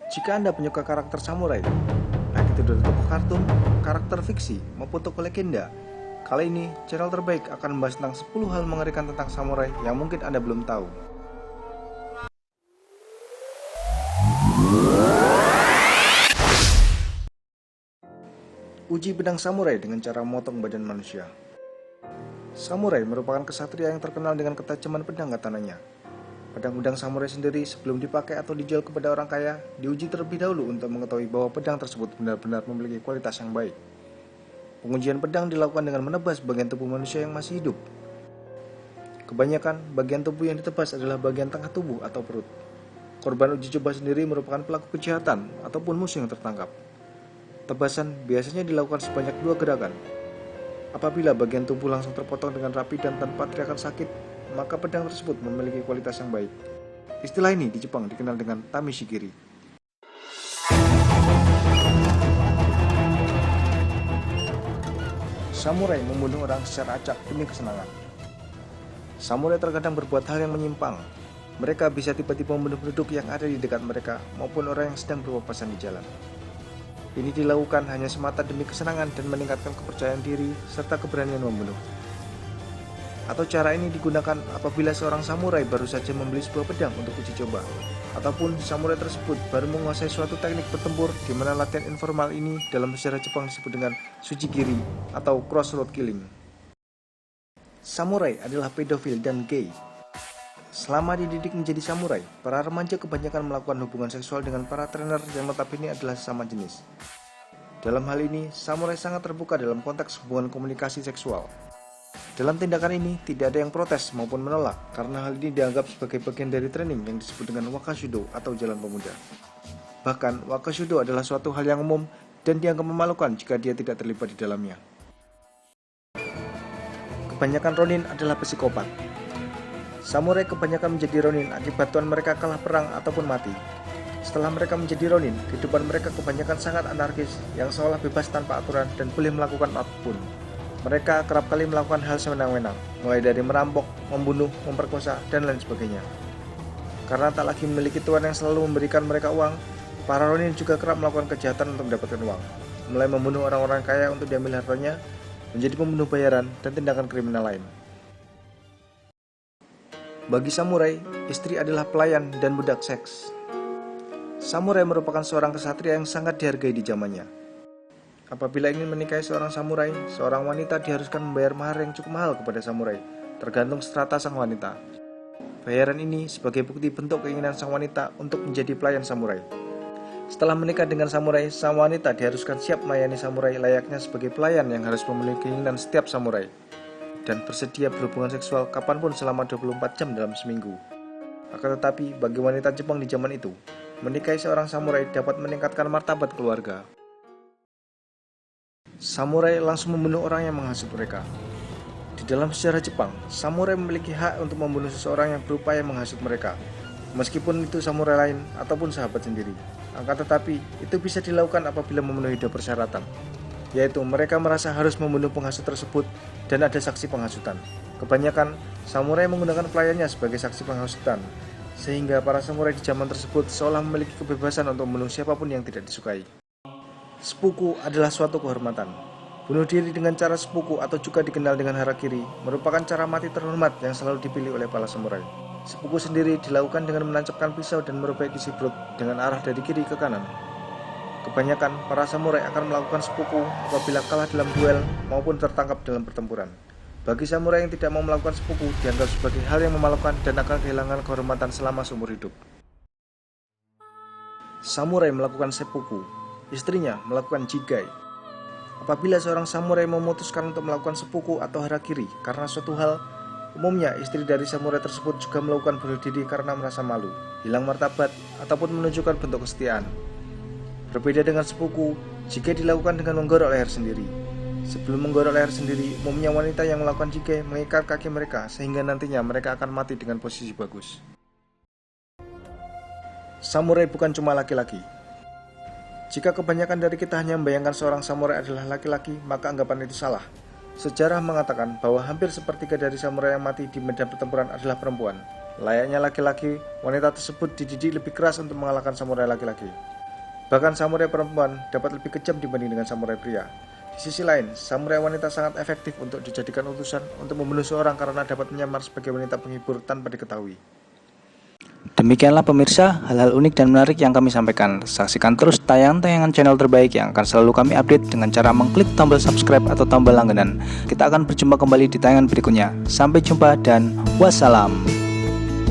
Jika Anda penyuka karakter samurai, baik itu dari tokoh kartun, karakter fiksi, maupun tokoh legenda, kali ini channel terbaik akan membahas tentang 10 hal mengerikan tentang samurai yang mungkin Anda belum tahu. Uji pedang samurai dengan cara memotong badan manusia. Samurai merupakan kesatria yang terkenal dengan ketajaman pedang katananya. Pedang samurai sendiri sebelum dipakai atau dijual kepada orang kaya, diuji terlebih dahulu untuk mengetahui bahwa pedang tersebut benar-benar memiliki kualitas yang baik. Pengujian pedang dilakukan dengan menebas bagian tubuh manusia yang masih hidup. Kebanyakan bagian tubuh yang ditebas adalah bagian tengah tubuh atau perut. Korban uji coba sendiri merupakan pelaku kejahatan ataupun musuh yang tertangkap. Tebasan biasanya dilakukan sebanyak 2 gerakan. Apabila bagian tubuh langsung terpotong dengan rapi dan tanpa teriakan sakit, maka pedang tersebut memiliki kualitas yang baik. Istilah ini di Jepang dikenal dengan tameshigiri. Samurai membunuh orang secara acak demi kesenangan. Samurai terkadang berbuat hal yang menyimpang. Mereka bisa tiba-tiba membunuh penduduk yang ada di dekat mereka maupun orang yang sedang berpapasan di jalan. Ini dilakukan hanya semata demi kesenangan dan meningkatkan kepercayaan diri serta keberanian membunuh. Atau cara ini digunakan apabila seorang samurai baru saja membeli sebuah pedang untuk uji coba, ataupun samurai tersebut baru menguasai suatu teknik bertempur di mana latihan informal ini dalam sejarah Jepang disebut dengan Shujigiri atau crossroad killing. Samurai adalah pedofil dan gay. Selama dididik menjadi samurai, para remaja kebanyakan melakukan hubungan seksual dengan para trainer yang notabene adalah sesama jenis. Dalam hal ini, samurai sangat terbuka dalam konteks hubungan komunikasi seksual. Dalam tindakan ini, tidak ada yang protes maupun menolak karena hal ini dianggap sebagai bagian dari training yang disebut dengan wakashudo atau jalan pemuda. Bahkan, wakashudo adalah suatu hal yang umum dan dianggap memalukan jika dia tidak terlibat di dalamnya. Kebanyakan ronin adalah psikopat. Samurai kebanyakan menjadi ronin akibat tuan mereka kalah perang ataupun mati. Setelah mereka menjadi ronin, kehidupan mereka kebanyakan sangat anarkis yang seolah bebas tanpa aturan dan boleh melakukan apapun. Mereka kerap kali melakukan hal sewenang-wenang, mulai dari merampok, membunuh, memperkosa, dan lain sebagainya. Karena tak lagi memiliki tuan yang selalu memberikan mereka uang, para ronin juga kerap melakukan kejahatan untuk mendapatkan uang, mulai membunuh orang-orang kaya untuk diambil hartanya, menjadi pembunuh bayaran, dan tindakan kriminal lain. Bagi samurai, istri adalah pelayan dan budak seks. Samurai merupakan seorang kesatria yang sangat dihargai di zamannya. Apabila ingin menikahi seorang samurai, seorang wanita diharuskan membayar mahar yang cukup mahal kepada samurai, tergantung strata sang wanita. Bayaran ini sebagai bukti bentuk keinginan sang wanita untuk menjadi pelayan samurai. Setelah menikah dengan samurai, sang wanita diharuskan siap melayani samurai layaknya sebagai pelayan yang harus memenuhi keinginan setiap samurai, dan bersedia berhubungan seksual kapanpun selama 24 jam dalam seminggu. Akan tetapi, bagi wanita Jepang di zaman itu, menikahi seorang samurai dapat meningkatkan martabat keluarga. Samurai langsung membunuh orang yang menghasut mereka. Di dalam sejarah Jepang, samurai memiliki hak untuk membunuh seseorang yang berupaya menghasut mereka, meskipun itu samurai lain ataupun sahabat sendiri. Akan tetapi, itu bisa dilakukan apabila memenuhi 2 persyaratan, yaitu mereka merasa harus membunuh penghasut tersebut dan ada saksi penghasutan. Kebanyakan, samurai menggunakan pelayannya sebagai saksi penghasutan, sehingga para samurai di zaman tersebut seolah memiliki kebebasan untuk membunuh siapapun yang tidak disukai. Sepuku adalah suatu kehormatan. Bunuh diri dengan cara sepuku atau juga dikenal dengan harakiri merupakan cara mati terhormat yang selalu dipilih oleh para samurai. Sepuku sendiri dilakukan dengan menancapkan pisau dan merobek isi perut dengan arah dari kiri ke kanan. Kebanyakan para samurai akan melakukan sepuku apabila kalah dalam duel maupun tertangkap dalam pertempuran. Bagi samurai yang tidak mau melakukan sepuku dianggap sebagai hal yang memalukan dan akan kehilangan kehormatan selama seumur hidup. Samurai melakukan seppuku. Istrinya melakukan jigai. Apabila seorang samurai memutuskan untuk melakukan seppuku atau harakiri karena suatu hal, umumnya istri dari samurai tersebut juga melakukan bunuh diri karena merasa malu, hilang martabat, ataupun menunjukkan bentuk kesetiaan. Berbeda dengan seppuku, jigai dilakukan dengan menggorok leher sendiri. Sebelum menggorok leher sendiri, umumnya wanita yang melakukan jigai mengikat kaki mereka sehingga nantinya mereka akan mati dengan posisi bagus. Samurai bukan cuma laki-laki. Jika kebanyakan dari kita hanya membayangkan seorang samurai adalah laki-laki, maka anggapan itu salah. Sejarah mengatakan bahwa hampir sepertiga dari samurai yang mati di medan pertempuran adalah perempuan. Layaknya laki-laki, wanita tersebut dididik lebih keras untuk mengalahkan samurai laki-laki. Bahkan samurai perempuan dapat lebih kejam dibanding dengan samurai pria. Di sisi lain, samurai wanita sangat efektif untuk dijadikan utusan untuk membunuh seorang karena dapat menyamar sebagai wanita penghibur tanpa diketahui. Demikianlah pemirsa, hal-hal unik dan menarik yang kami sampaikan. Saksikan terus tayangan-tayangan channel terbaik yang akan selalu kami update dengan cara mengklik tombol subscribe atau tombol langganan. Kita akan berjumpa kembali di tayangan berikutnya. Sampai jumpa dan wassalam.